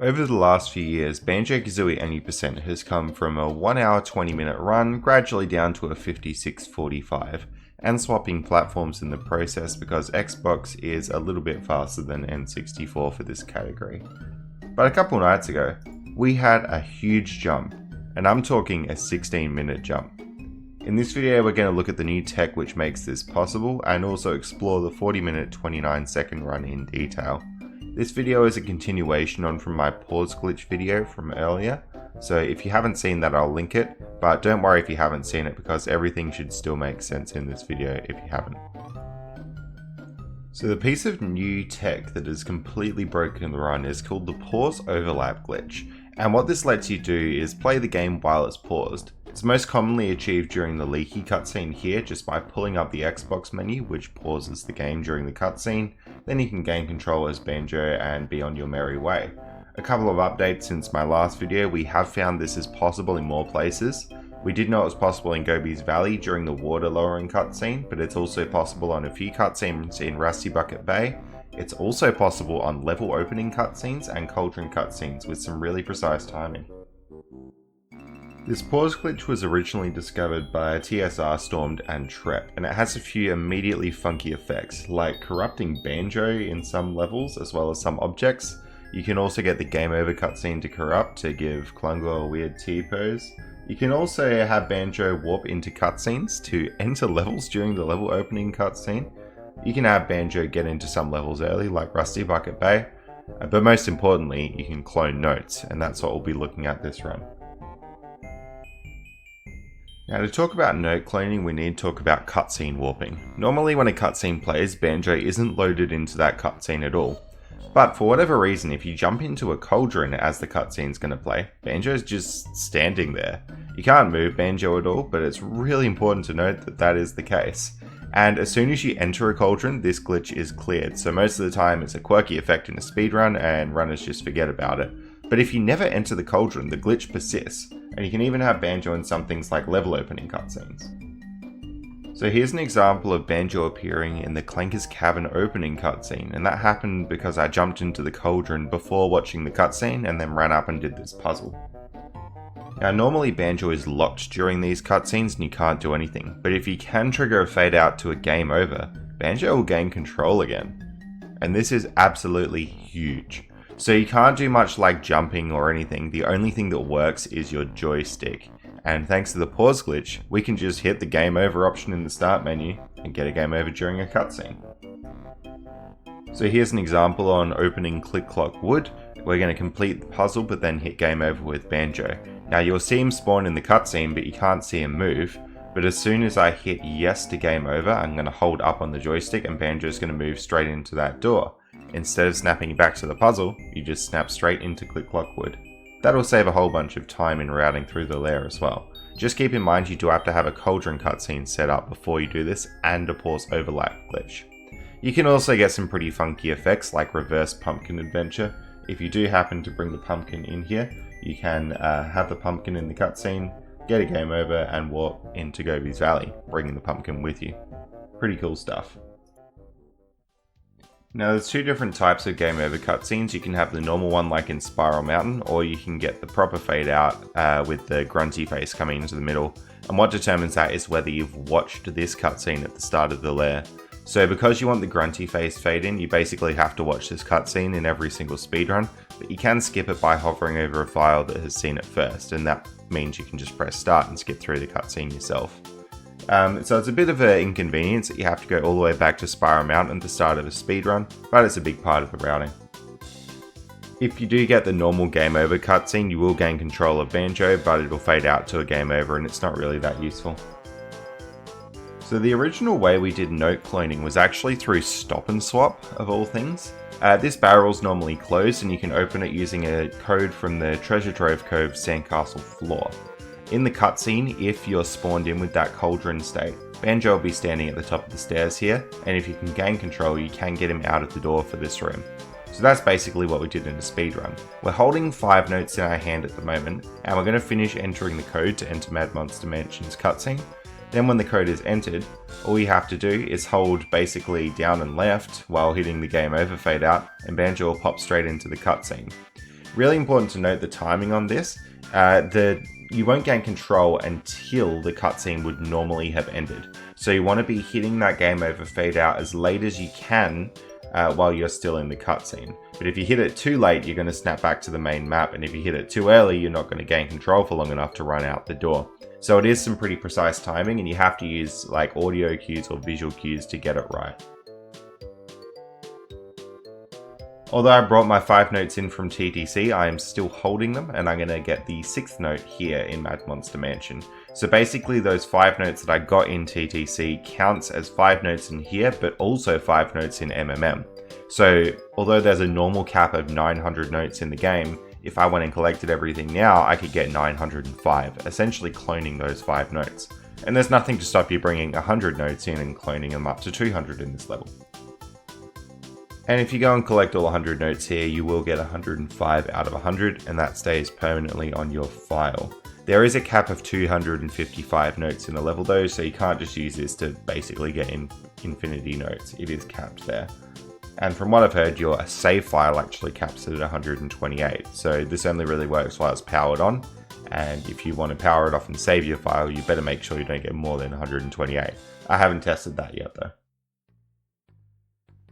Over the last few years, Banjo-Kazooie Any has come from a 1 hour 20 minute run gradually down to a 56:45, and swapping platforms in the process because Xbox is a little bit faster than N64 for this category. But a couple nights ago, we had a huge jump, and I'm talking a 16-minute jump. In this video we're going to look at the new tech which makes this possible and also explore the 40-minute 29-second run in detail. This video is a continuation on from my pause glitch video from earlier, so if you haven't seen that I'll link it, but don't worry if you haven't seen it because everything should still make sense in this video if you haven't. So the piece of new tech that has completely broken the run is called the pause overlap glitch, and what this lets you do is play the game while it's paused. It's most commonly achieved during the leaky cutscene here just by pulling up the Xbox menu which pauses the game during the cutscene, then you can gain control as Banjo and be on your merry way. A couple of updates since my last video, we have found this is possible in more places. We did know it was possible in Gobi's Valley during the water lowering cutscene, but it's also possible on a few cutscenes in Rusty Bucket Bay. It's also possible on level opening cutscenes and cauldron cutscenes with some really precise timing. This pause glitch was originally discovered by TSR Stormed and Trep, and it has a few immediately funky effects, like corrupting Banjo in some levels as well as some objects. You can also get the game over cutscene to corrupt to give Klungo a weird T-pose. You can also have Banjo warp into cutscenes to enter levels during the level opening cutscene. You can have Banjo get into some levels early like Rusty Bucket Bay, but most importantly you can clone notes, and that's what we'll be looking at this run. Now to talk about note cloning, we need to talk about cutscene warping. Normally when a cutscene plays, Banjo isn't loaded into that cutscene at all. But for whatever reason, if you jump into a cauldron as the cutscene's going to play, Banjo's just standing there. You can't move Banjo at all, but it's really important to note that that is the case. And as soon as you enter a cauldron, this glitch is cleared, so most of the time it's a quirky effect in a speedrun and runners just forget about it. But if you never enter the cauldron, the glitch persists, and you can even have Banjo in some things like level opening cutscenes. So here's an example of Banjo appearing in the Clanker's Cavern opening cutscene, and that happened because I jumped into the cauldron before watching the cutscene and then ran up and did this puzzle. Now normally Banjo is locked during these cutscenes and you can't do anything, but if you can trigger a fade out to a game over, Banjo will gain control again. And this is absolutely huge. So you can't do much like jumping or anything, the only thing that works is your joystick. And thanks to the pause glitch, we can just hit the game over option in the start menu and get a game over during a cutscene. So here's an example on opening Click Clock Wood. We're going to complete the puzzle but then hit game over with Banjo. Now you'll see him spawn in the cutscene but you can't see him move. But as soon as I hit yes to game over, I'm going to hold up on the joystick and Banjo's going to move straight into that door. Instead of snapping back to the puzzle, you just snap straight into Click Clock Wood. That'll save a whole bunch of time in routing through the lair as well. Just keep in mind you do have to have a cauldron cutscene set up before you do this and a pause overlap glitch. You can also get some pretty funky effects like reverse pumpkin adventure. If you do happen to bring the pumpkin in here, you can have the pumpkin in the cutscene, get a game over and warp into Gobi's Valley, bringing the pumpkin with you. Pretty cool stuff. Now there's two different types of game over cutscenes. You can have the normal one like in Spiral Mountain, or you can get the proper fade out with the grunty face coming into the middle. And what determines that is whether you've watched this cutscene at the start of the lair. So because you want the grunty face fade in, you basically have to watch this cutscene in every single speedrun, but you can skip it by hovering over a file that has seen it first, and that means you can just press start and skip through the cutscene yourself. So it's a bit of an inconvenience that you have to go all the way back to Spiral Mountain at the start of a speedrun, but it's a big part of the routing. If you do get the normal game over cutscene, you will gain control of Banjo, but it'll fade out to a game over and it's not really that useful. So the original way we did note cloning was actually through stop and swap, of all things. This barrel's normally closed and you can open it using a code from the Treasure Trove Cove Sandcastle floor. In the cutscene, if you're spawned in with that cauldron state, Banjo will be standing at the top of the stairs here, and if you can gain control, you can get him out of the door for this room. So that's basically what we did in a speedrun. We're holding 5 notes in our hand at the moment, and we're going to finish entering the code to enter Mad Monster Mansion's cutscene. Then when the code is entered, all you have to do is hold basically down and left while hitting the game over fade out, and Banjo will pop straight into the cutscene. Really important to note the timing on this. You won't gain control until the cutscene would normally have ended. So you want to be hitting that game over fade out as late as you can while you're still in the cutscene. But if you hit it too late, you're going to snap back to the main map, and if you hit it too early, you're not going to gain control for long enough to run out the door. So it is some pretty precise timing, and you have to use like audio cues or visual cues to get it right. Although I brought my 5 notes in from TTC, I am still holding them, and I'm going to get the 6th note here in Mad Monster Mansion. So basically those 5 notes that I got in TTC counts as 5 notes in here, but also 5 notes in MMM. So although there's a normal cap of 900 notes in the game, if I went and collected everything now, I could get 905, essentially cloning those 5 notes. And there's nothing to stop you bringing 100 notes in and cloning them up to 200 in this level. And if you go and collect all 100 notes here, you will get 105 out of 100, and that stays permanently on your file. There is a cap of 255 notes in the level though, so you can't just use this to basically get infinity notes. It is capped there. And from what I've heard, your save file actually caps it at 128, so this only really works while it's powered on, and if you want to power it off and save your file, you better make sure you don't get more than 128. I haven't tested that yet though.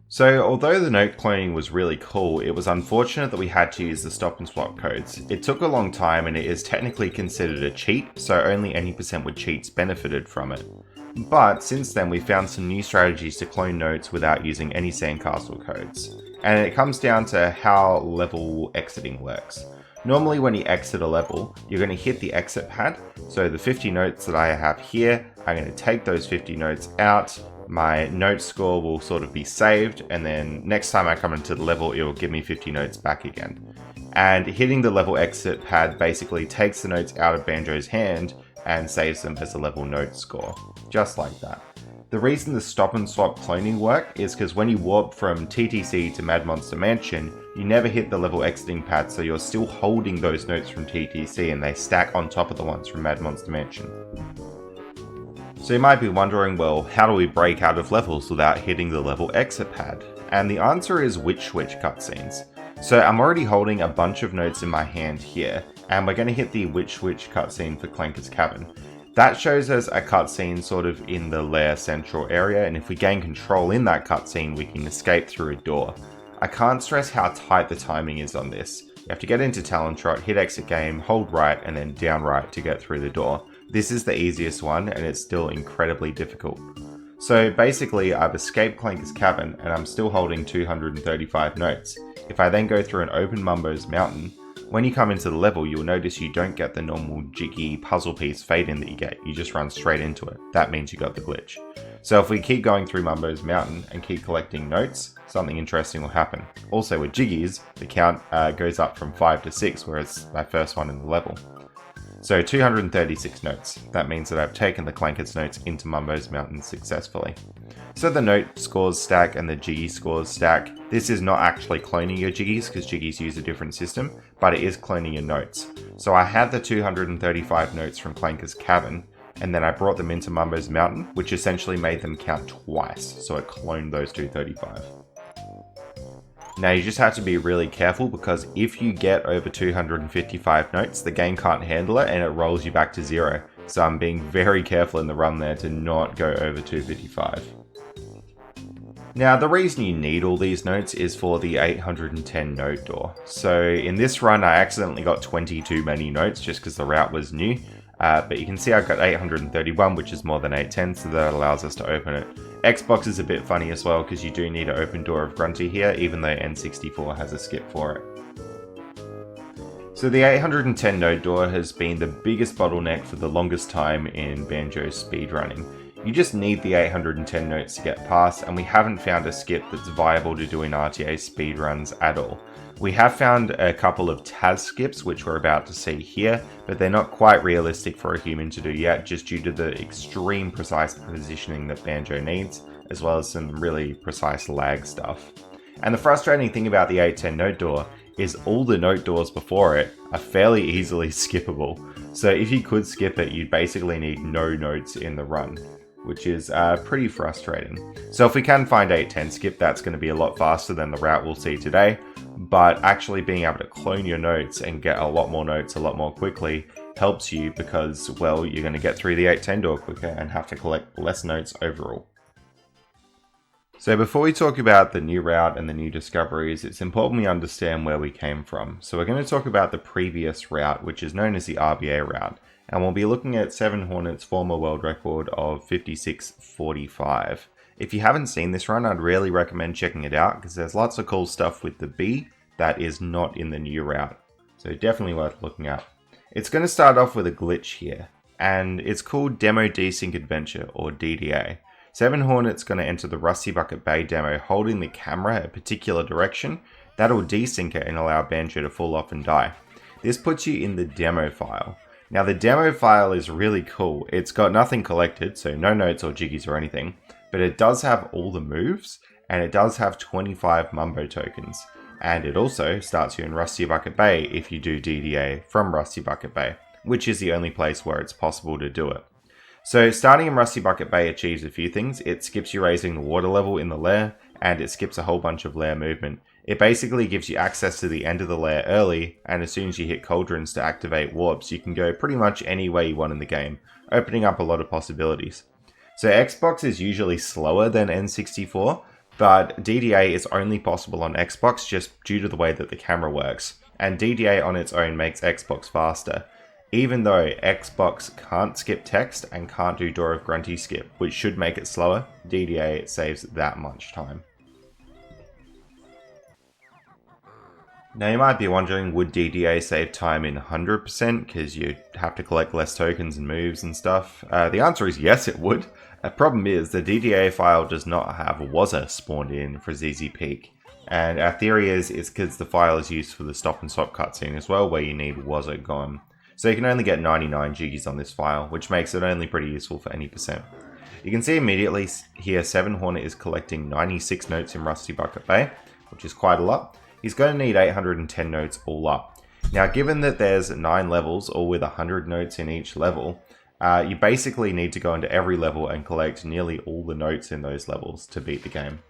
So although the note cloning was really cool, it was unfortunate that we had to use the stop and swap codes. It took a long time and it is technically considered a cheat, so only any % with cheats benefited from it. But since then we found some new strategies to clone notes without using any sandcastle codes. And it comes down to how level exiting works. Normally when you exit a level, you're going to hit the exit pad. So the 50 notes that I have here, I'm going to take those 50 notes out. My note score will sort of be saved, and then next time I come into the level, it will give me 50 notes back again. And hitting the level exit pad basically takes the notes out of Banjo's hand and saves them as a level note score, just like that. The reason the stop and swap cloning work is because when you warp from TTC to Mad Monster Mansion, you never hit the level exiting pad, so you're still holding those notes from TTC and they stack on top of the ones from Mad Monster Mansion. So you might be wondering, well, how do we break out of levels without hitting the level exit pad? And the answer is witch switch cutscenes. So I'm already holding a bunch of notes in my hand here, and we're going to hit the witch switch cutscene for Clanker's Cabin. That shows us a cutscene sort of in the lair central area, and if we gain control in that cutscene, we can escape through a door. I can't stress how tight the timing is on this. You have to get into Talon Trot, hit exit game, hold right, and then down right to get through the door. This is the easiest one, and it's still incredibly difficult. So basically, I've escaped Clanker's Cabin, and I'm still holding 235 notes. If I then go through an open Mumbo's Mountain, when you come into the level, you'll notice you don't get the normal jiggy puzzle piece fade in that you get. You just run straight into it. That means you got the glitch. So if we keep going through Mumbo's Mountain and keep collecting notes, something interesting will happen. Also with jiggies, the count goes up from 5 to 6, whereas my first one in the level. So 236 notes. That means that I've taken the Clanker's notes into Mumbo's Mountain successfully. So the note scores stack and the jiggy scores stack. This is not actually cloning your jiggies because jiggies use a different system, but it is cloning your notes. So I had the 235 notes from Clanker's Cabin, and then I brought them into Mumbo's Mountain, which essentially made them count twice. So it cloned those 235. Now you just have to be really careful because if you get over 255 notes, the game can't handle it and it rolls you back to 0. So I'm being very careful in the run there to not go over 255. Now the reason you need all these notes is for the 810 note door. So in this run I accidentally got 20 too many notes just because the route was new. But you can see I've got 831, which is more than 810, so that allows us to open it. Xbox is a bit funny as well, because you do need an open door of Grunty here, even though N64 has a skip for it. So the 810 node door has been the biggest bottleneck for the longest time in Banjo speedrunning. You just need the 810 notes to get past, and we haven't found a skip that's viable to do in RTA speedruns at all. We have found a couple of Taz skips, which we're about to see here, but they're not quite realistic for a human to do yet, just due to the extreme precise positioning that Banjo needs, as well as some really precise lag stuff. And the frustrating thing about the 810 note door is all the note doors before it are fairly easily skippable. So if you could skip it, you'd basically need no notes in the run, which is pretty frustrating. So if we can find 810 skip, that's going to be a lot faster than the route we'll see today. but actually being able to clone your notes and get a lot more notes a lot more quickly helps you because, well, you're going to get through the 810 door quicker and have to collect less notes overall. So before we talk about the new route and the new discoveries, it's important we understand where we came from. So we're going to talk about the previous route, which is known as the RBA route, and we'll be looking at 7 Hornet's former world record of 56.45. If you haven't seen this run, I'd really recommend checking it out because there's lots of cool stuff with the B that is not in the new route. So definitely worth looking at. It's going to start off with a glitch here, and it's called Demo Desync Adventure, or DDA. 7 Hornet's going to enter the Rusty Bucket Bay demo holding the camera a particular direction. That'll desync it and allow Banjo to fall off and die. This puts you in the demo file. Now the demo file is really cool. It's got nothing collected, so no notes or jiggies or anything. But it does have all the moves, and it does have 25 Mumbo tokens. And it also starts you in Rusty Bucket Bay if you do DDA from Rusty Bucket Bay, which is the only place where it's possible to do it. So starting in Rusty Bucket Bay achieves a few things. It skips you raising the water level in the lair, and it skips a whole bunch of lair movement. It basically gives you access to the end of the lair early, and as soon as you hit cauldrons to activate warps, you can go pretty much any way you want in the game, opening up a lot of possibilities. So Xbox is usually slower than N64, but DDA is only possible on Xbox just due to the way that the camera works, and DDA on its own makes Xbox faster, even though Xbox can't skip text and can't do Door of Grunty skip, which should make it slower. DDA saves that much time. Now you might be wondering, would DDA save time in 100% because you'd have to collect less tokens and moves and stuff? The answer is yes, it would. The problem is the DDA file does not have Wazza spawned in for ZZ Peak. And our theory is it's because the file is used for the stop and swap cutscene as well, where you need Wazza gone. So you can only get 99 jiggies on this file, which makes it only pretty useful for any percent. You can see immediately here 7 Hornet is collecting 96 notes in Rusty Bucket Bay, which is quite a lot. He's going to need 810 notes all up. Now given that there's 9 levels, all with 100 notes in each level, you basically need to go into every level and collect nearly all the notes in those levels to beat the game.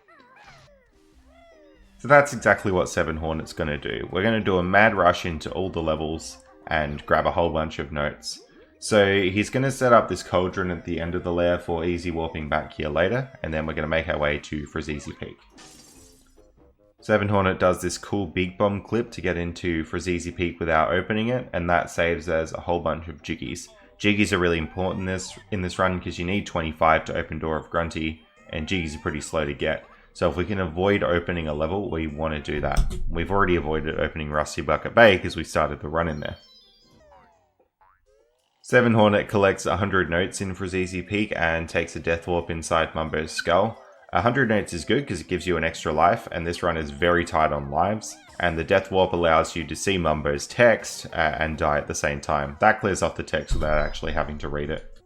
So that's exactly what 7 Hornet's going to do. We're going to do a mad rush into all the levels and grab a whole bunch of notes. So he's going to set up this cauldron at the end of the lair for easy warping back here later, and then we're going to make our way to Frazizi Peak. 7 Hornet does this cool big bomb clip to get into Frazizi Peak without opening it, and that saves us a whole bunch of jiggies. Jiggies are really important in this run because you need 25 to open Door of Grunty, and jiggies are pretty slow to get. So if we can avoid opening a level, we want to do that. We've already avoided opening Rusty Bucket Bay because we started the run in there. 7 Hornet collects 100 notes in Frazizi Peak and takes a death warp inside Mumbo's skull. 100 notes is good because it gives you an extra life, and this run is very tight on lives. And the death warp allows you to see Mumbo's text and die at the same time. That clears off the text without actually having to read it.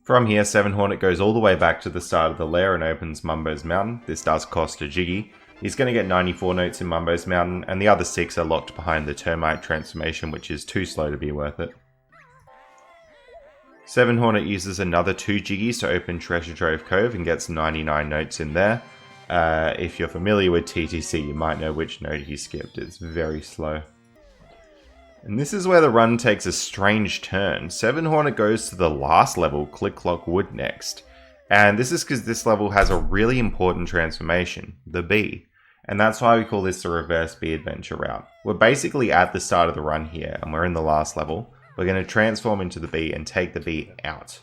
From here, 7 Hornet goes all the way back to the start of the lair and opens Mumbo's Mountain. This does cost a jiggy. He's going to get 94 notes in Mumbo's Mountain, and the other 6 are locked behind the Termite transformation, which is too slow to be worth it. 7 Hornet uses another 2 jiggies to open Treasure Trove Cove and gets 99 notes in there. If you're familiar with TTC, you might know which note he skipped. It's very slow. And this is where the run takes a strange turn. 7 Hornet goes to the last level, Click Clock Wood, next. And this is because this level has a really important transformation, the B. And that's why we call this the reverse B adventure route. We're basically at the start of the run here, and we're in the last level. We're going to transform into the B and take the B out.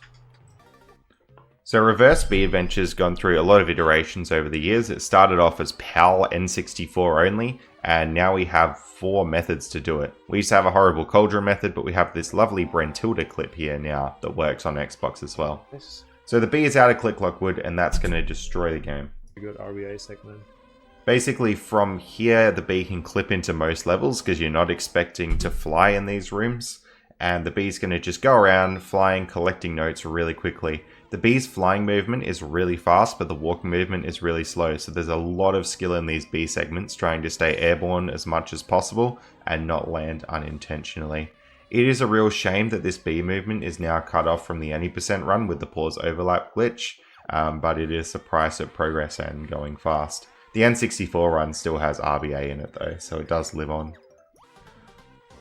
So reverse B adventure's gone through a lot of iterations over the years. It started off as PAL N64 only, and now we have 4 methods to do it. We used to have a horrible Cauldron method, but we have this lovely Brentilda clip here now that works on Xbox as well. Nice. So the B is out of Click Clock Wood, and that's going to destroy the game. Good RBA segment. Basically from here, the B can clip into most levels because you're not expecting to fly in these rooms. And the B's going to just go around flying, collecting notes really quickly. The B's flying movement is really fast, but the walking movement is really slow. So there's a lot of skill in these B segments, trying to stay airborne as much as possible and not land unintentionally. It is a real shame that this B movement is now cut off from the any percent run with the pause overlap glitch, but it is the price of progress and going fast. The N64 run still has RBA in it though, so it does live on.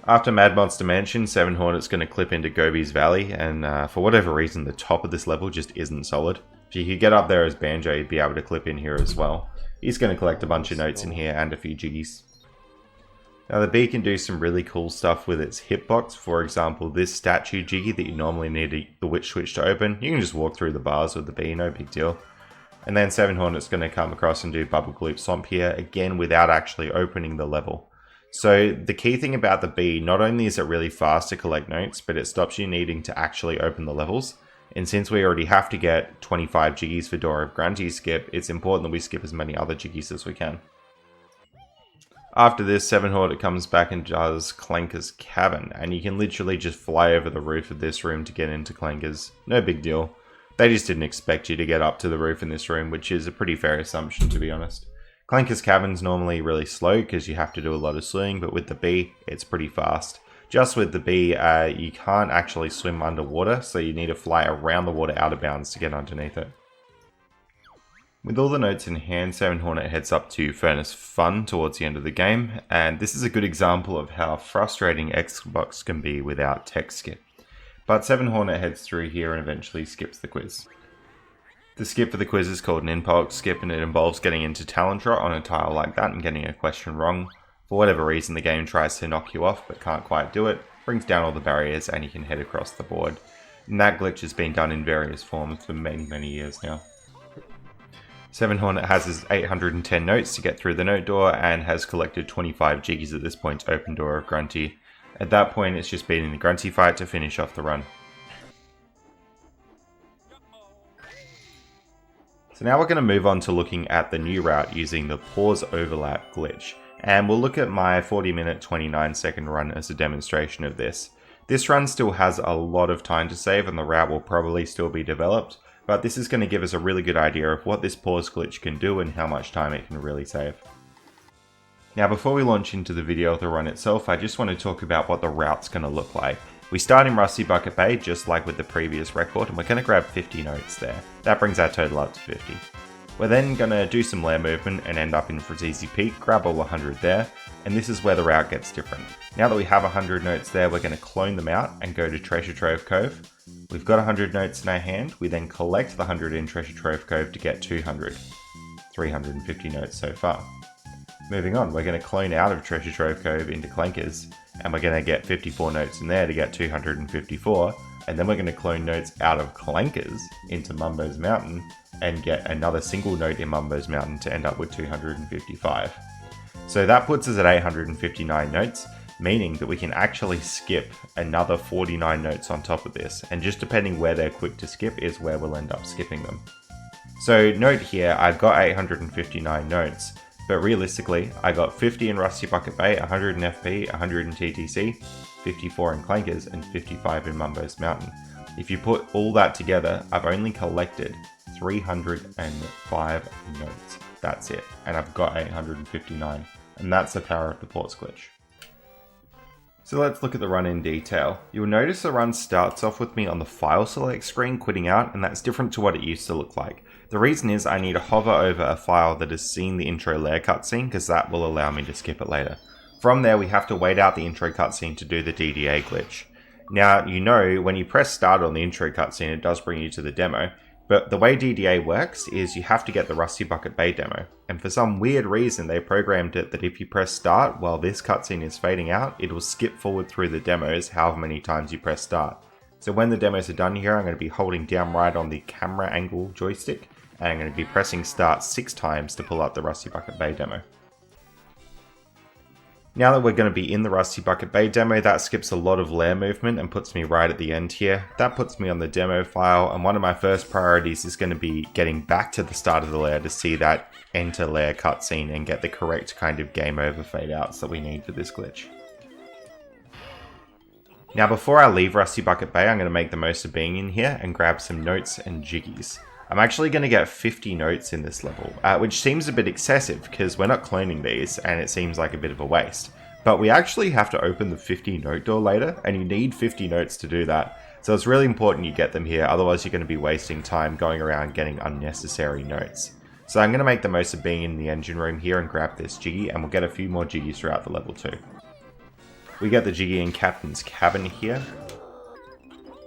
After Mad Monster Mansion, 7 Hornet's going to clip into Gobi's Valley, and for whatever reason the top of this level just isn't solid. If you could get up there as Banjo, you'd be able to clip in here as well. He's going to collect a bunch of notes in here and a few jiggies. Now the bee can do some really cool stuff with its hitbox. For example, this statue jiggy that you normally need the witch switch to open, you can just walk through the bars with the bee, no big deal. And then 7 Hornet's going to come across and do Bubble Gloop Swamp here, again without actually opening the level. So the key thing about the bee, not only is it really fast to collect notes, but it stops you needing to actually open the levels. And since we already have to get 25 jiggies for Door of Grunty skip, it's important that we skip as many other jiggies as we can. After this, 7 Hornet comes back and does Clanker's Cabin, and you can literally just fly over the roof of this room to get into Clanker's. No big deal. They just didn't expect you to get up to the roof in this room, which is a pretty fair assumption to be honest. Clanker's Cabin's normally really slow because you have to do a lot of swimming, but with the bee, it's pretty fast. Just with the bee, you can't actually swim underwater, so you need to fly around the water out of bounds to get underneath it. With all the notes in hand, 7 Hornet heads up to Furnace Fun towards the end of the game, and this is a good example of how frustrating Xbox can be without text skip. But 7 Hornet heads through here and eventually skips the quiz. The skip for the quiz is called an impulse skip, and it involves getting into Talent Rot on a tile like that and getting a question wrong. For whatever reason, the game tries to knock you off but can't quite do it, brings down all the barriers, and you can head across the board. And that glitch has been done in various forms for many years now. 7 Hornet has his 810 notes to get through the note door and has collected 25 jiggies at this point to open Door of Grunty. At that point, it's just beating the Grunty fight to finish off the run. So now we're going to move on to looking at the new route using the pause overlap glitch. And we'll look at my 40-minute 29-second run as a demonstration of this. This run still has a lot of time to save and the route will probably still be developed, but this is going to give us a really good idea of what this pause glitch can do and how much time it can really save. Now before we launch into the video of the run itself, I just want to talk about what the route's going to look like. We start in Rusty Bucket Bay just like with the previous record, and we're going to grab 50 notes there. That brings our total up to 50. We're then going to do some layer movement and end up in Frazisi Peak, grab all 100 there, and this is where the route gets different. Now that we have 100 notes there, we're going to clone them out and go to Treasure Trove Cove. We've got 100 notes in our hand, we then collect the 100 in Treasure Trove Cove to get 200. 350 notes so far. Moving on, we're going to clone out of Treasure Trove Cove into Clankers, and we're going to get 54 notes in there to get 254, and then we're going to clone notes out of Clankers into Mumbo's Mountain, and get another single note in Mumbo's Mountain to end up with 255. So that puts us at 859 notes, meaning that we can actually skip another 49 notes on top of this, and just depending where they're quick to skip is where we'll end up skipping them. So note here, I've got 859 notes, but realistically, I got 50 in Rusty Bucket Bay, 100 in FP, 100 in TTC, 54 in Clankers, and 55 in Mumbo's Mountain. If you put all that together, I've only collected 305 notes. That's it. And I've got 859. And that's the power of the pause glitch. So let's look at the run in detail. You'll notice the run starts off with me on the file select screen quitting out, and that's different to what it used to look like. The reason is I need to hover over a file that has seen the intro layer cutscene, because that will allow me to skip it later. From there, we have to wait out the intro cutscene to do the DDA glitch. Now, you know, when you press start on the intro cutscene, it does bring you to the demo. But the way DDA works is you have to get the Rusty Bucket Bay demo, and for some weird reason they programmed it that if you press start while this cutscene is fading out, it will skip forward through the demos however many times you press start. So when the demos are done here, I'm going to be holding down right on the camera angle joystick, and I'm going to be pressing start 6 times to pull up the Rusty Bucket Bay demo. Now that we're going to be in the Rusty Bucket Bay demo, that skips a lot of layer movement and puts me right at the end here. That puts me on the demo file, and one of my first priorities is going to be getting back to the start of the layer to see that enter layer cutscene and get the correct kind of game over fade outs that we need for this glitch. Now before I leave Rusty Bucket Bay, I'm going to make the most of being in here and grab some notes and jiggies. I'm actually going to get 50 notes in this level, which seems a bit excessive because we're not cloning these and it seems like a bit of a waste. But we actually have to open the 50 note door later, and you need 50 notes to do that. So it's really important you get them here, otherwise you're going to be wasting time going around getting unnecessary notes. So I'm going to make the most of being in the engine room here and grab this Jiggy, and we'll get a few more Jiggies throughout the level too. We get the Jiggy in Captain's cabin here.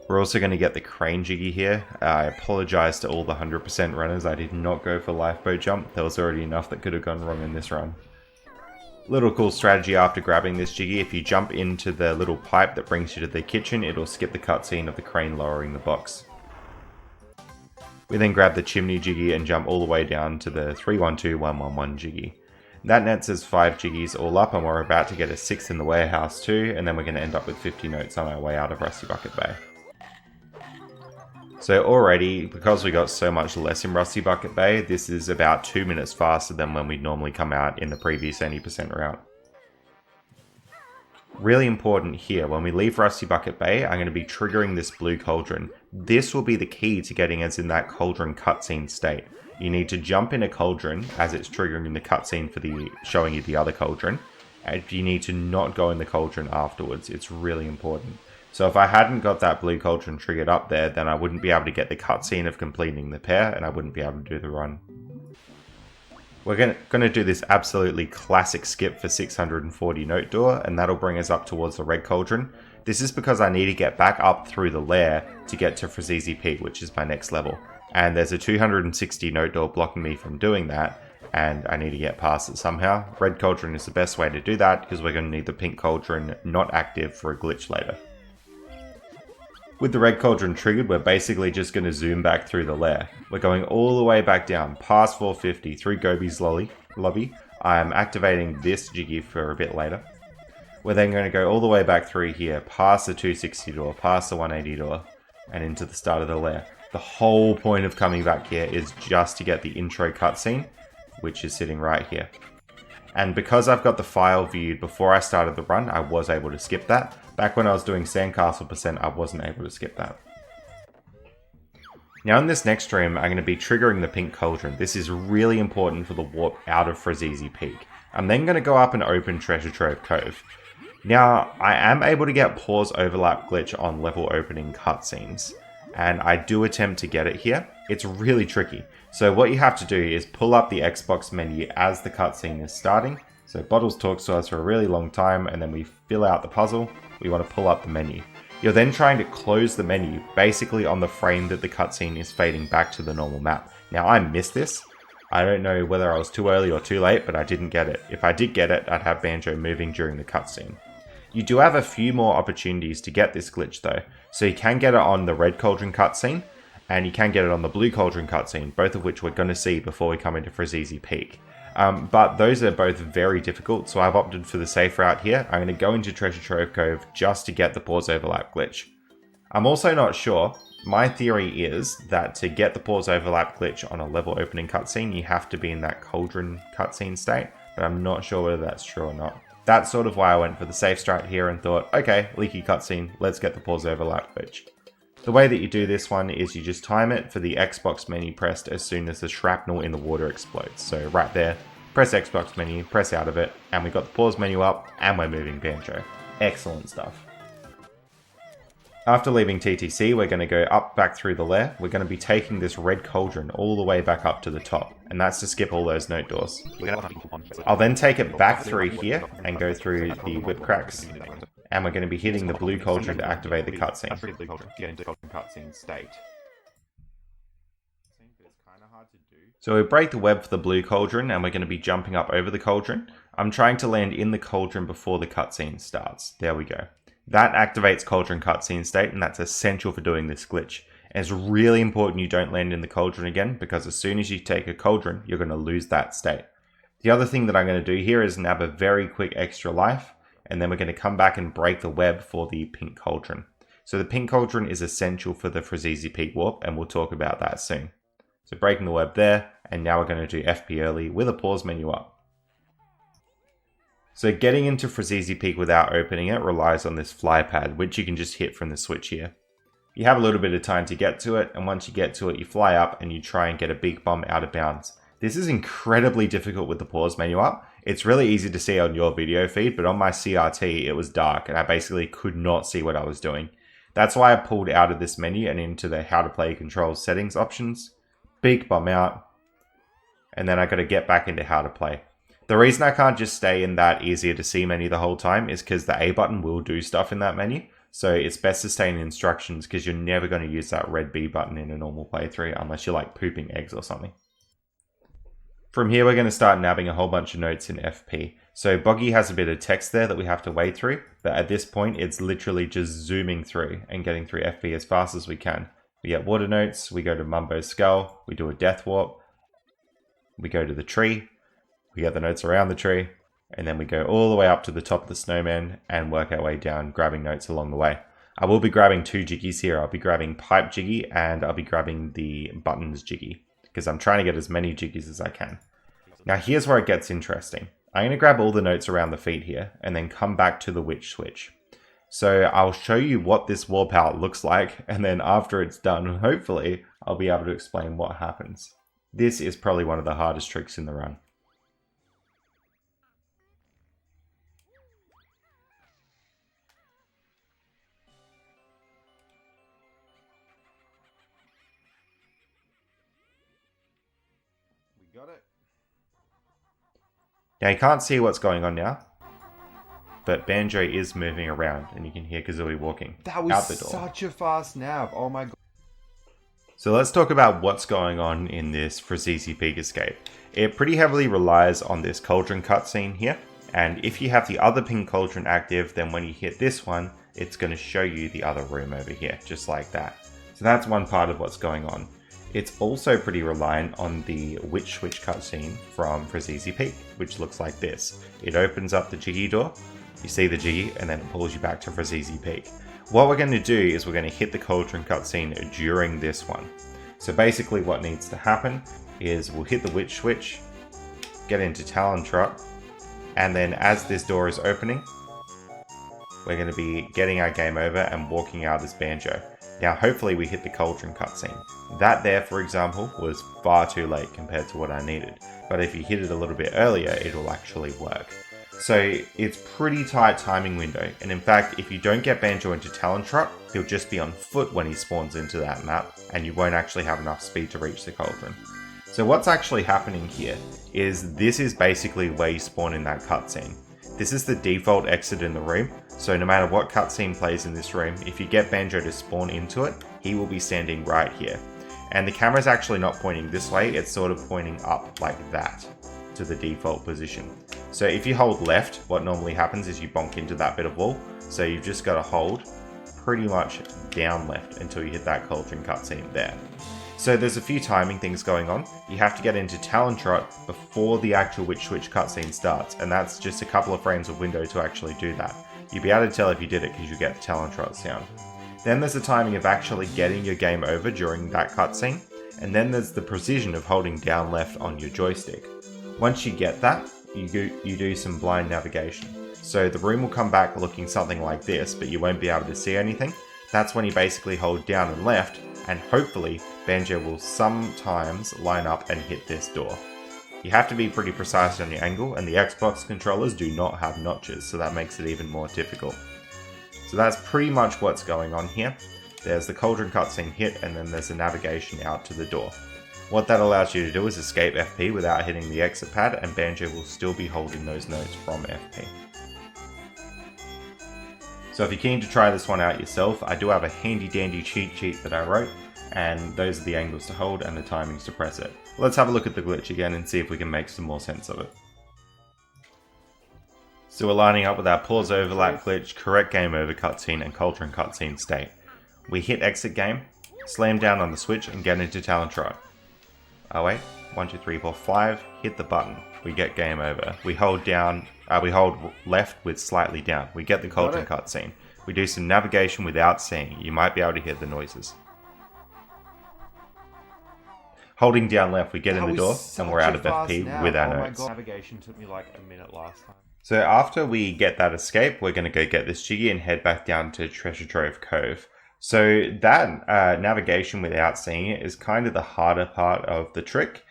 We're also going to get the crane Jiggy here. I apologize to all the 100% runners, I did not go for lifeboat jump. There was already enough that could have gone wrong in this run. Little cool strategy after grabbing this Jiggy, if you jump into the little pipe that brings you to the kitchen, it'll skip the cutscene of the crane lowering the box. We then grab the chimney Jiggy and jump all the way down to the 312111 Jiggy. That nets us 5 Jiggies all up, and we're about to get a 6th in the warehouse too, and then we're going to end up with 50 notes on our way out of Rusty Bucket Bay. So already, because we got so much less in Rusty Bucket Bay, this is about 2 minutes faster than when we'd normally come out in the previous 80% route. Really important here, when we leave Rusty Bucket Bay, I'm going to be triggering this blue cauldron. This will be the key to getting us in that cauldron cutscene state. You need to jump in a cauldron as it's triggering the cutscene for showing you the other cauldron, and you need to not go in the cauldron afterwards. It's really important. So if I hadn't got that blue cauldron triggered up there, then I wouldn't be able to get the cutscene of completing the pair, and I wouldn't be able to do the run. We're going to do this absolutely classic skip for 640 note door, and that'll bring us up towards the red cauldron. This is because I need to get back up through the lair to get to Frazisi Peak, which is my next level. And there's a 260 note door blocking me from doing that, and I need to get past it somehow. Red cauldron is the best way to do that, because we're going to need the pink cauldron not active for a glitch later. With the red cauldron triggered, we're basically just going to zoom back through the lair. We're going all the way back down, past 450, through Gobi's lobby. I'm activating this Jiggy for a bit later. We're then going to go all the way back through here, past the 260 door, past the 180 door, and into the start of the lair. The whole point of coming back here is just to get the intro cutscene, which is sitting right here. And because I've got the file viewed before I started the run, I was able to skip that. Back when I was doing Sandcastle %, I wasn't able to skip that. Now in this next stream, I'm going to be triggering the pink cauldron. This is really important for the warp out of Frazisi Peak. I'm then going to go up and open Treasure Trove Cove. Now, I am able to get pause overlap glitch on level opening cutscenes, and I do attempt to get it here. It's really tricky. So what you have to do is pull up the Xbox menu as the cutscene is starting. So Bottles talks to us for a really long time, and then we fill out the puzzle. We want to pull up the menu. You're then trying to close the menu, basically on the frame that the cutscene is fading back to the normal map. Now I missed this. I don't know whether I was too early or too late, but I didn't get it. If I did get it, I'd have Banjo moving during the cutscene. You do have a few more opportunities to get this glitch though. So you can get it on the red cauldron cutscene, and you can get it on the blue cauldron cutscene, both of which we're going to see before we come into Frazisi Peak. But those are both very difficult, so I've opted for the safe route here. I'm going to go into Treasure Trove Cove just to get the pause overlap glitch. I'm also not sure. My theory is that to get the pause overlap glitch on a level opening cutscene, you have to be in that cauldron cutscene state, but I'm not sure whether that's true or not. That's sort of why I went for the safe strat here and thought, okay, leaky cutscene, let's get the pause overlap glitch. The way that you do this one is you just time it for the Xbox menu pressed as soon as the shrapnel in the water explodes. So right there, press Xbox menu, press out of it, and we got the pause menu up, and we're moving Banjo. Excellent stuff. After leaving TTC, we're going to go up back through the lair. We're going to be taking this red cauldron all the way back up to the top, and that's to skip all those note doors. I'll then take it back through here and go through the whip cracks, and we're going to be hitting the blue cauldron to activate the cutscene. So we break the web for the blue cauldron, and we're going to be jumping up over the cauldron. I'm trying to land in the cauldron before the cutscene starts. There we go. That activates cauldron cutscene state, and that's essential for doing this glitch. And it's really important you don't land in the cauldron again, because as soon as you take a cauldron, you're going to lose that state. The other thing that I'm going to do here is nab a very quick extra life, and then we're going to come back and break the web for the pink cauldron. So the pink cauldron is essential for the Frazisi Peak warp, and we'll talk about that soon. So breaking the web there, and now we're going to do FP early with a pause menu up. So getting into Frazisi Peak without opening it relies on this fly pad, which you can just hit from the switch here. You have a little bit of time to get to it, and once you get to it, you fly up and you try and get a big bomb out of bounds. This is incredibly difficult with the pause menu up. It's really easy to see on your video feed, but on my CRT it was dark and I basically could not see what I was doing. That's why I pulled out of this menu and into the how to play controls settings options. Big bomb out. and then I got to get back into how to play. The reason I can't just stay in that easier to see menu the whole time is because the A button will do stuff in that menu. So it's best to stay in instructions because you're never going to use that red B button in a normal playthrough unless you're like pooping eggs or something. From here, we're going to start nabbing a whole bunch of notes in FP. So Boggy has a bit of text there that we have to wade through, but at this point, it's literally just zooming through and getting through FP as fast as we can. We get water notes, we go to Mumbo's skull, we do a death warp, we go to the tree, we get the notes around the tree, and then we go all the way up to the top of the snowman and work our way down, grabbing notes along the way. I will be grabbing 2 jiggies here. I'll be grabbing Pipe Jiggy and I'll be grabbing the Buttons Jiggy because I'm trying to get as many jiggies as I can. Now here's where it gets interesting. I'm going to grab all the notes around the feet here and then come back to the witch switch. So I'll show you what this warp out looks like, and then after it's done, hopefully, I'll be able to explain what happens. This is probably one of the hardest tricks in the run. We got it. Now you can't see what's going on now, but Banjo is moving around and you can hear Kazooie walking That was out the door. such a fast nav, oh my god. So let's talk about what's going on in this Frazizi Peak escape. It pretty heavily relies on this cauldron cutscene here, and if you have the other pink cauldron active, then when you hit this one, it's going to show you the other room over here, just like that. So that's one part of what's going on. It's also pretty reliant on the Witch Switch cutscene from Frazizi Peak, which looks like this. It opens up the Jiggy door, you see the Jiggy, and then it pulls you back to Frazizi Peak. What we're going to do is we're going to hit the cauldron cutscene during this one. So basically what needs to happen is we'll hit the Witch Switch, get into Talon Trot, and then as this door is opening, we're going to be getting our game over and walking out as Banjo. Now hopefully we hit the cauldron cutscene. That there, for example, was far too late compared to what I needed. But if you hit it a little bit earlier, it will actually work. So it's pretty tight timing window. And in fact, if you don't get Banjo into Talon Trot, he'll just be on foot when he spawns into that map, and you won't actually have enough speed to reach the cauldron. So what's actually happening here is this is basically where you spawn in that cutscene. This is the default exit in the room, so no matter what cutscene plays in this room, if you get Banjo to spawn into it, he will be standing right here. And the camera's actually not pointing this way, it's sort of pointing up like that to the default position. So if you hold left, what normally happens is you bonk into that bit of wall, so you've just got to hold pretty much down left until you hit that cauldron cutscene there. So there's a few timing things going on. You have to get into Talon Trot before the actual Witch Switch cutscene starts, and that's just a couple of frames of window to actually do that. You'll be able to tell if you did it because you get the Talon Trot sound. Then there's the timing of actually getting your game over during that cutscene, and then there's the precision of holding down left on your joystick. Once you get that, you do some blind navigation. So the room will come back looking something like this, but you won't be able to see anything. That's when you basically hold down and left, and hopefully Banjo will sometimes line up and hit this door. You have to be pretty precise on your angle, and the Xbox controllers do not have notches, so that makes it even more difficult. So that's pretty much what's going on here. There's the cauldron cutscene hit, and then there's the navigation out to the door. What that allows you to do is escape FP without hitting the exit pad, and Banjo will still be holding those notes from FP. So if you're keen to try this one out yourself, I do have a handy dandy cheat sheet that I wrote, and those are the angles to hold and the timings to press it. Let's have a look at the glitch again and see if we can make some more sense of it. So we're lining up with our pause overlap glitch, correct game over cutscene, and cauldron cutscene state. We hit exit game, slam down on the switch, and get into Talon Trot. Oh wait, 1, 2, 3, 4, 5, hit the button. We get game over. We hold down, we hold left with slightly down. We get the cauldron cutscene. We do some navigation without seeing. You might be able to hear the noises. Holding down left, we get in the door, and we're out of FP with our notes. Navigation took me like a minute last time. So after we get that escape, we're going to go get this Jiggy and head back down to Treasure Trove Cove. So that navigation without seeing it is kind of the harder part of the trick,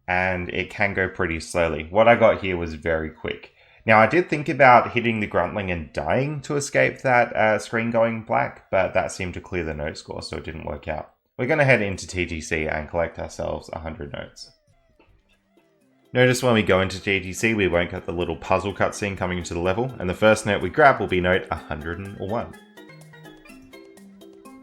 and it can go pretty slowly. What I got here was very quick. Now I did think about hitting the Gruntling and dying to escape that screen going black, but that seemed to clear the note score, so it didn't work out. We're going to head into TTC and collect ourselves 100 notes. Notice when we go into TTC, we won't get the little puzzle cutscene coming into the level, and the first note we grab will be note 101.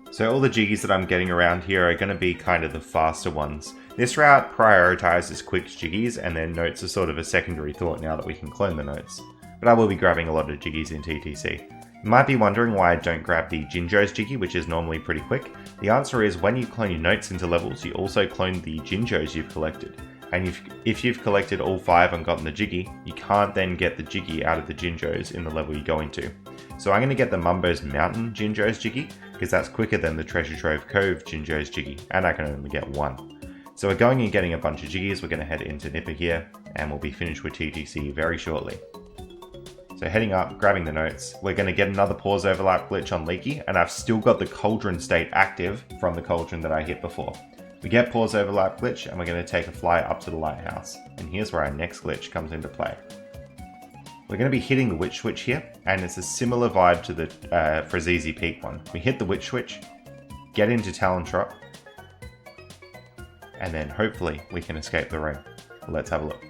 So all the jiggies that I'm getting around here are going to be kind of the faster ones. This route prioritizes quick jiggies, and then notes are sort of a secondary thought now that we can clone the notes. But I will be grabbing a lot of jiggies in TTC. You might be wondering why I don't grab the Jinjo's jiggy, which is normally pretty quick. The answer is when you clone your notes into levels, you also clone the Jinjos you've collected. And if you've collected all 5 and gotten the jiggy, you can't then get the jiggy out of the Jinjos in the level you go into. So I'm going to get the Mumbo's Mountain Jinjo's jiggy, because that's quicker than the Treasure Trove Cove Jinjo's jiggy, and I can only get 1. So we're going and getting a bunch of jiggies. We're going to head into Nipper here, and we'll be finished with TTC very shortly. So heading up, grabbing the notes, we're going to get another pause overlap glitch on Leaky, and I've still got the cauldron state active from the cauldron that I hit before. We get pause overlap glitch, and we're going to take a fly up to the lighthouse. And here's where our next glitch comes into play. We're going to be hitting the witch switch here, and it's a similar vibe to the Frazizi Peak one. We hit the witch switch, get into Talon Trot, and then hopefully we can escape the room. Let's have a look.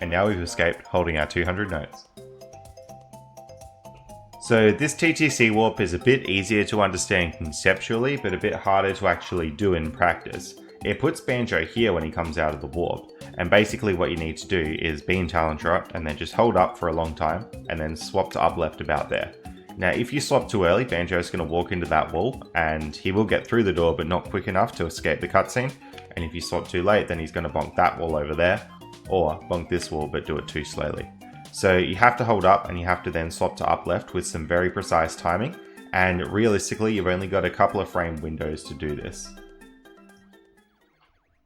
And now we've escaped holding our 200 notes. So this TTC warp is a bit easier to understand conceptually, but a bit harder to actually do in practice. It puts Banjo here when he comes out of the warp, and basically what you need to do is be in Talon Trot and then just hold up for a long time, and then swap to up left about there. Now if you swap too early, Banjo's going to walk into that wall, and he will get through the door but not quick enough to escape the cutscene, and if you swap too late then he's going to bonk that wall over there, or bonk this wall but do it too slowly. So you have to hold up and you have to then swap to up left with some very precise timing, and realistically you've only got a couple of frame windows to do this.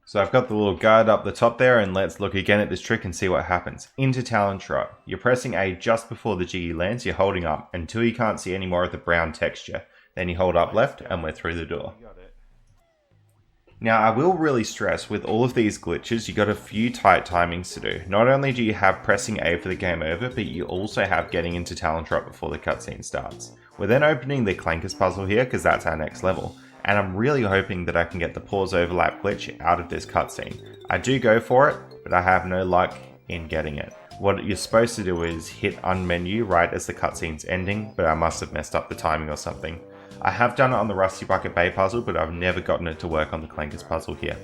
So I've got the little guard up the top there, and let's look again at this trick and see what happens. Into Talon Trot. You're pressing A just before the jiggy lands, you're holding up until you can't see any more of the brown texture. Then you hold up left and we're through the door. Now I will really stress with all of these glitches, you got a few tight timings to do. Not only do you have pressing A for the game over, but you also have getting into Talon Trot before the cutscene starts. We're then opening the Clankers puzzle here because that's our next level, and I'm really hoping that I can get the pause overlap glitch out of this cutscene. I do go for it, but I have no luck in getting it. What you're supposed to do is hit unmenu right as the cutscene's ending, but I must have messed up the timing or something. I have done it on the Rusty Bucket Bay puzzle, but I've never gotten it to work on the Clankers puzzle here.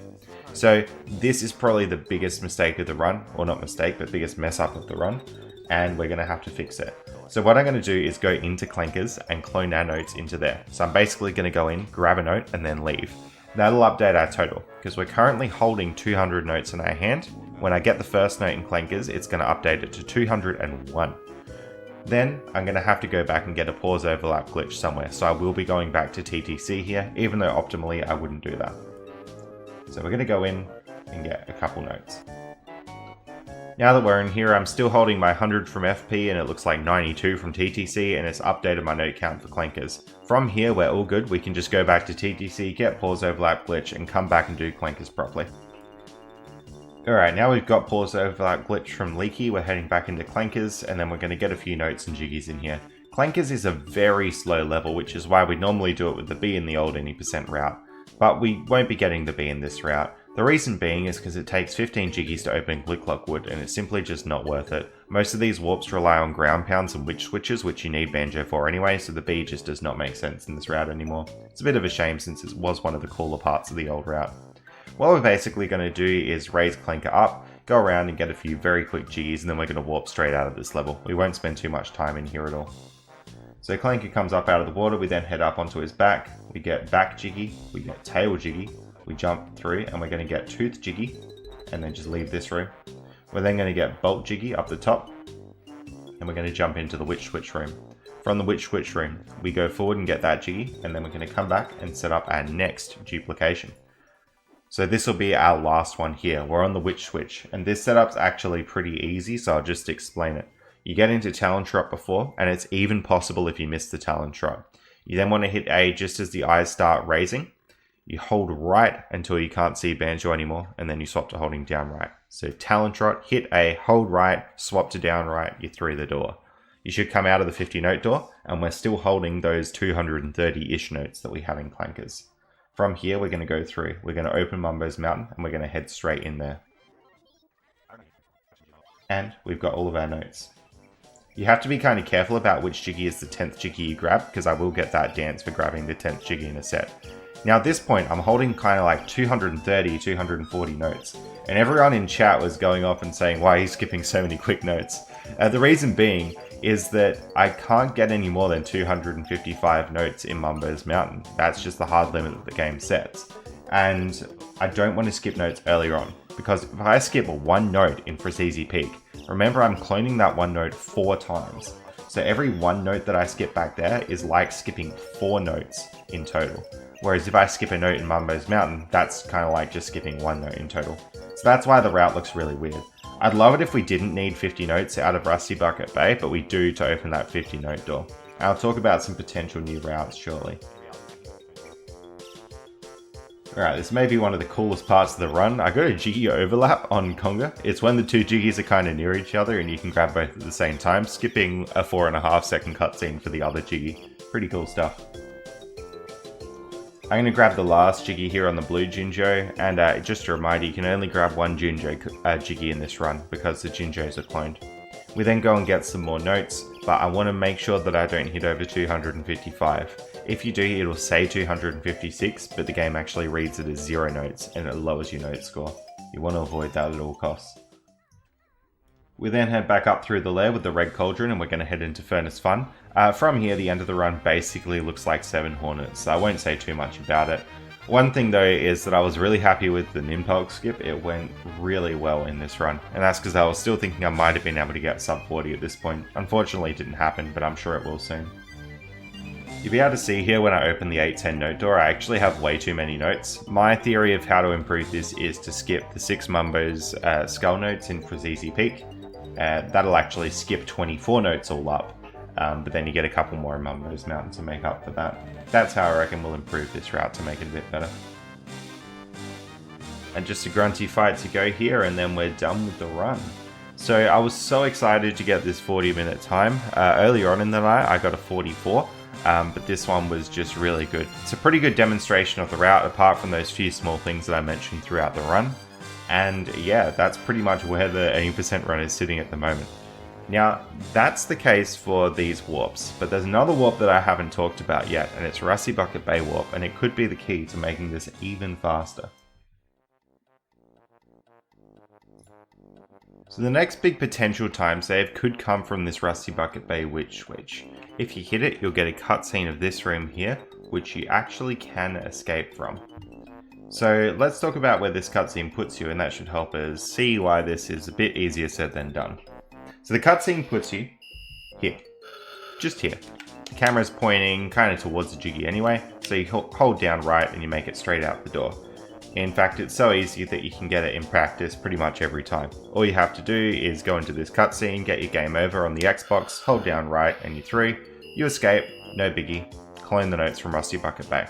So this is probably the biggest mistake of the run, or not mistake, but biggest mess up of the run, and we're going to have to fix it. So what I'm going to do is go into Clankers and clone our notes into there. So I'm basically going to go in, grab a note, and then leave. That'll update our total, because we're currently holding 200 notes in our hand. When I get the first note in Clankers, it's going to update it to 201. Then I'm going to have to go back and get a pause overlap glitch somewhere, so I will be going back to TTC here, even though optimally I wouldn't do that. So we're going to go in and get a couple notes. Now that we're in here, I'm still holding my 100 from FP, and it looks like 92 from TTC, and it's updated my note count for Clankers. From here we're all good, we can just go back to TTC, get pause overlap glitch, and come back and do Clankers properly. Alright, now we've got pause overlap glitch from Leaky, we're heading back into Clankers, and then we're going to get a few notes and jiggies in here. Clankers is a very slow level, which is why we normally do it with the B in the old any% route, but we won't be getting the B in this route. The reason being is because it takes 15 jiggies to open Glicklock Wood, and it's simply just not worth it. Most of these warps rely on ground pounds and witch switches, which you need Banjo for anyway, so the B just does not make sense in this route anymore. It's a bit of a shame since it was one of the cooler parts of the old route. What we're basically going to do is raise Clanker up, go around and get a few very quick jiggies, and then we're going to warp straight out of this level. We won't spend too much time in here at all. So Clanker comes up out of the water, we then head up onto his back, we get back jiggy, we get tail jiggy, we jump through and we're going to get tooth jiggy, and then just leave this room. We're then going to get bolt jiggy up the top, and we're going to jump into the witch switch room. From the witch switch room, we go forward and get that jiggy, and then we're going to come back and set up our next duplication. So this will be our last one here. We're on the witch switch, and this setup's actually pretty easy, so I'll just explain it. You get into Talon Trot before, and it's even possible if you miss the Talon Trot. You then want to hit A just as the eyes start raising. You hold right until you can't see Banjo anymore, and then you swap to holding down right. So Talon Trot, hit A, hold right, swap to down right, you're through the door. you should come out of the 50 note door, and we're still holding those 230-ish notes that we have in Clankers. From here, we're going to go through. We're going to open Mumbo's Mountain, and we're going to head straight in there. And we've got all of our notes. You have to be kind of careful about which Jiggy is the 10th Jiggy you grab, because I will get that dance for grabbing the 10th Jiggy in a set. Now at this point, I'm holding kind of like 230, 240 notes, and everyone in chat was going off and saying, why are you skipping so many quick notes? The reason being is that I can't get any more than 255 notes in Mumbo's Mountain. That's just the hard limit that the game sets. And I don't want to skip notes earlier on, because if I skip one note in Freezeezy Peak, remember I'm cloning that one note 4 times. So every one note that I skip back there is like skipping 4 notes in total. Whereas if I skip a note in Mumbo's Mountain, that's kind of like just skipping 1 note in total. So that's why the route looks really weird. I'd love it if we didn't need 50 notes out of Rusty Bucket Bay, but we do to open that 50 note door. I'll talk about some potential new routes shortly. Alright, this may be one of the coolest parts of the run. I got a Jiggy overlap on Conga. It's when the 2 Jiggies are kind of near each other and you can grab both at the same time, skipping a 4.5 second cutscene for the other Jiggy. Pretty cool stuff. I'm going to grab the last Jiggy here on the blue Jinjo, and just a reminder, you can only grab 1 Jinjo Jiggy in this run because the Jinjos are cloned. We then go and get some more notes, but I want to make sure that I don't hit over 255. If you do, it'll say 256, but the game actually reads it as 0 notes and it lowers your note score. You want to avoid that at all costs. We then head back up through the lair with the red cauldron and we're going to head into Furnace Fun. From here, the end of the run basically looks like 7 Hornets, so I won't say too much about it. One thing though is that I was really happy with the Ninpulk skip. It went really well in this run, and that's because I was still thinking I might have been able to get sub 40 at this point. Unfortunately it didn't happen, but I'm sure it will soon. You'll be able to see here when I open the 810 note door, I actually have way too many notes. My theory of how to improve this is to skip the 6 Mumbo's skull notes in Freezeezy Peak. That'll actually skip 24 notes all up, but then you get a couple more in Mumbo's Mountain to make up for that. That's how I reckon we'll improve this route to make it a bit better. And just a grunty fight to go here, and then we're done with the run. So I was so excited to get this 40-minute time. Earlier on in the night I got a 44. But this one was just really good. It's a pretty good demonstration of the route, apart from those few small things that I mentioned throughout the run. And yeah, that's pretty much where the 80% run is sitting at the moment. Now, that's the case for these warps, but there's another warp that I haven't talked about yet, and it's Rusty Bucket Bay Warp, and it could be the key to making this even faster. So the next big potential time save could come from this Rusty Bucket Bay Witch Switch. If you hit it, you'll get a cutscene of this room here, which you actually can escape from. So let's talk about where this cutscene puts you, and that should help us see why this is a bit easier said than done. So the cutscene puts you here, just here. The camera's pointing kind of towards the Jiggy anyway, so you hold down right and you make it straight out the door. In fact, it's so easy that you can get it in practice pretty much every time. All you have to do is go into this cutscene, get your game over on the Xbox, hold down right and you're through. You escape, no biggie, clone the notes from Rusty Bucket Bay.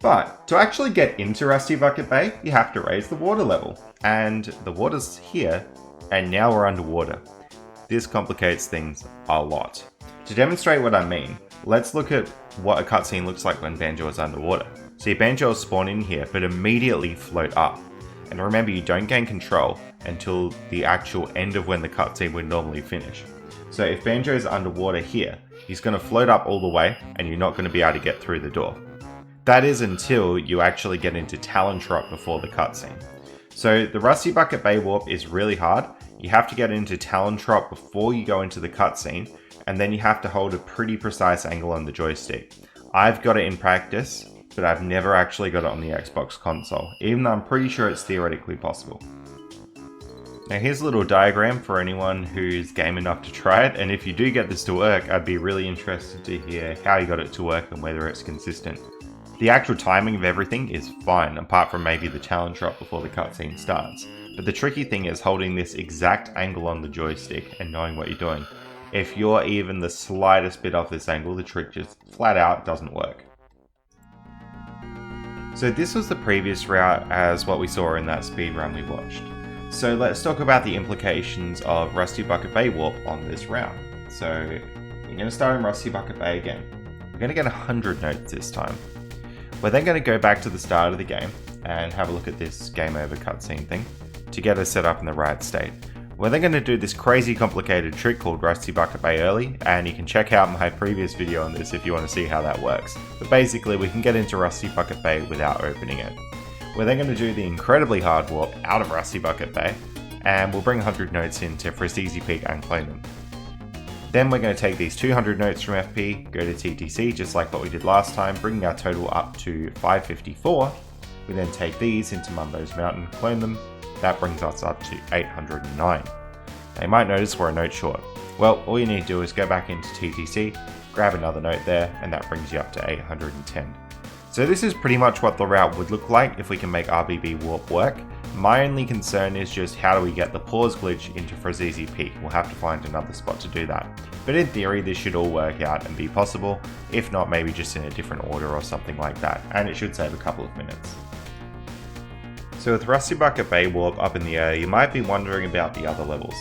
But to actually get into Rusty Bucket Bay, you have to raise the water level. And the water's here, and now we're underwater. This complicates things a lot. To demonstrate what I mean, let's look at what a cutscene looks like when Banjo is underwater. So your Banjo will spawn in here, but immediately float up. And remember, you don't gain control until the actual end of when the cutscene would normally finish. So if Banjo is underwater here, he's going to float up all the way, and you're not going to be able to get through the door. That is until you actually get into Talon Trot before the cutscene. So the Rusty Bucket Bay Warp is really hard. You have to get into Talon Trot before you go into the cutscene, and then you have to hold a pretty precise angle on the joystick. I've got it in practice, but I've never actually got it on the Xbox console, even though I'm pretty sure it's theoretically possible. Now here's a little diagram for anyone who's game enough to try it, and if you do get this to work, I'd be really interested to hear how you got it to work and whether it's consistent. The actual timing of everything is fine, apart from maybe the Talon Trot before the cutscene starts. But the tricky thing is holding this exact angle on the joystick and knowing what you're doing. If you're even the slightest bit off this angle, the trick just flat out doesn't work. So this was the previous route as what we saw in that speedrun we watched. So let's talk about the implications of Rusty Bucket Bay Warp on this route. So you're going to start in Rusty Bucket Bay again. We're going to get 100 notes this time. We're then going to go back to the start of the game and have a look at this game over cutscene thing to get us set up in the right state. We're then going to do this crazy complicated trick called Rusty Bucket Bay early, and you can check out my previous video on this if you want to see how that works. But basically we can get into Rusty Bucket Bay without opening it. We're then going to do the incredibly hard warp out of Rusty Bucket Bay, and we'll bring 100 notes into Freezeezy Peak and claim them. Then we're going to take these 200 notes from FP, go to TTC just like what we did last time, bringing our total up to 554. We then take these into Mumbo's Mountain, clone them. That brings us up to 809. Now you might notice we're a note short. Well, all you need to do is go back into TTC, grab another note there, and that brings you up to 810. So this is pretty much what the route would look like if we can make RBB Warp work. My only concern is just how do we get the pause glitch into Freezeezy Peak. We'll have to find another spot to do that. But in theory this should all work out and be possible, if not maybe just in a different order or something like that, and it should save a couple of minutes. So with Rusty Bucket Bay Warp up in the air, you might be wondering about the other levels.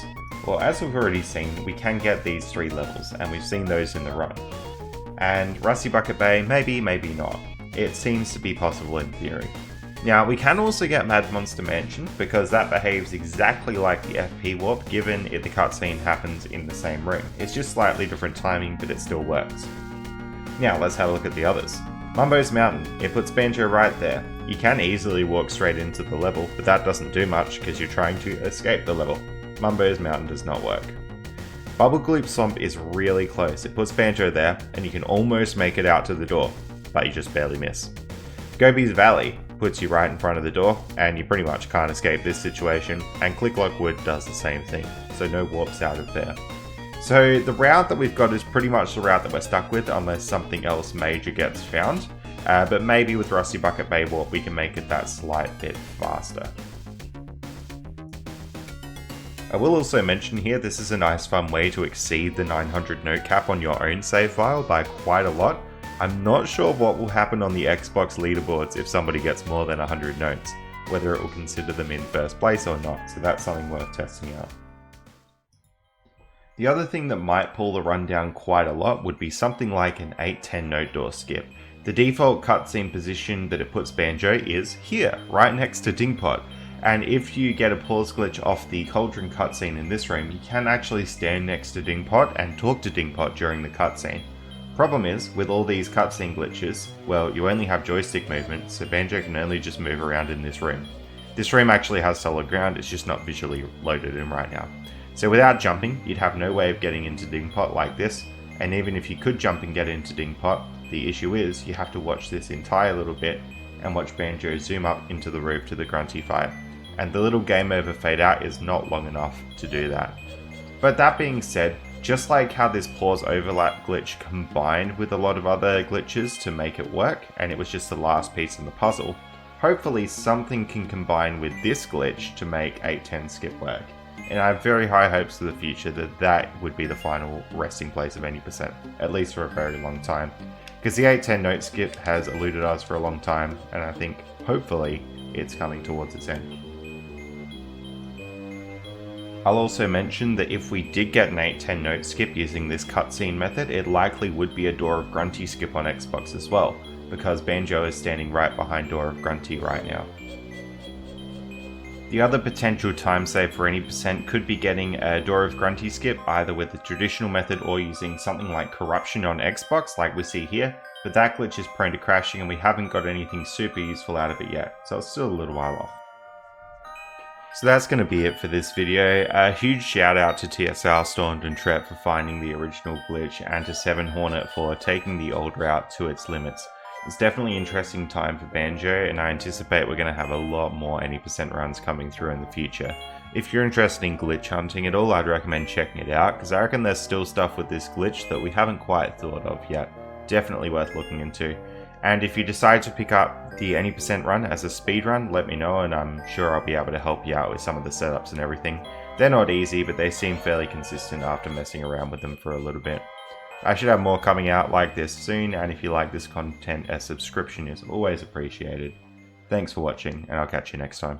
Well, as we've already seen, we can get these 3 levels, and we've seen those in the run. And Rusty Bucket Bay, maybe not. It seems to be possible in theory. Now, we can also get Mad Monster Mansion, because that behaves exactly like the FP Warp, given the cutscene happens in the same room. It's just slightly different timing, but it still works. Now, let's have a look at the others. Mumbo's Mountain, it puts Banjo right there. You can easily walk straight into the level, but that doesn't do much because you're trying to escape the level. Mumbo's Mountain does not work. Bubble Gloop Swamp is really close. It puts Banjo there, and you can almost make it out to the door, but you just barely miss. Gobi's Valley puts you right in front of the door, and you pretty much can't escape this situation, and Click Lock Wood does the same thing, so no warps out of there. So the route that we've got is pretty much the route that we're stuck with unless something else major gets found, but maybe with Rusty Bucket Bay Warp we can make it that slight bit faster. I will also mention here this is a nice fun way to exceed the 900 note cap on your own save file by quite a lot. I'm not sure what will happen on the Xbox leaderboards if somebody gets more than 100 notes, whether it will consider them in first place or not, so that's something worth testing out. The other thing that might pull the run down quite a lot would be something like an 8-10 note door skip. The default cutscene position that it puts Banjo is here, right next to Dingpot, and if you get a pause glitch off the Cauldron cutscene in this room, you can actually stand next to Dingpot and talk to Dingpot during the cutscene. Problem is, with all these cutscene glitches, well, you only have joystick movement, so Banjo can only just move around in this room. This room actually has solid ground, it's just not visually loaded in right now. So without jumping, you'd have no way of getting into Dingpot like this, and even if you could jump and get into Dingpot, the issue is you have to watch this entire little bit and watch Banjo zoom up into the roof to the grunty fight. And the little game over fade out is not long enough to do that. But that being said, just like how this pause overlap glitch combined with a lot of other glitches to make it work, and it was just the last piece in the puzzle, hopefully something can combine with this glitch to make 8-10 skip work. And I have very high hopes for the future that that would be the final resting place of any %, at least for a very long time. Because the 8-10 note skip has eluded us for a long time, and I think, hopefully, it's coming towards its end. I'll also mention that if we did get an 8-10 note skip using this cutscene method, it likely would be a Door of Grunty skip on Xbox as well, because Banjo is standing right behind Door of Grunty right now. The other potential time save for any % could be getting a Door of Grunty skip either with the traditional method or using something like Corruption on Xbox like we see here, but that glitch is prone to crashing and we haven't got anything super useful out of it yet, so it's still a little while off. So that's going to be it for this video. A huge shout out to TSR Stormed and Tret for finding the original glitch and to 7 Hornet for taking the old route to its limits. It's definitely an interesting time for Banjo, and I anticipate we're going to have a lot more any % runs coming through in the future. If you're interested in glitch hunting at all, I'd recommend checking it out, because I reckon there's still stuff with this glitch that we haven't quite thought of yet. Definitely worth looking into. And if you decide to pick up the any % run as a speedrun, let me know and I'm sure I'll be able to help you out with some of the setups and everything. They're not easy, but they seem fairly consistent after messing around with them for a little bit. I should have more coming out like this soon, and if you like this content, a subscription is always appreciated. Thanks for watching, and I'll catch you next time.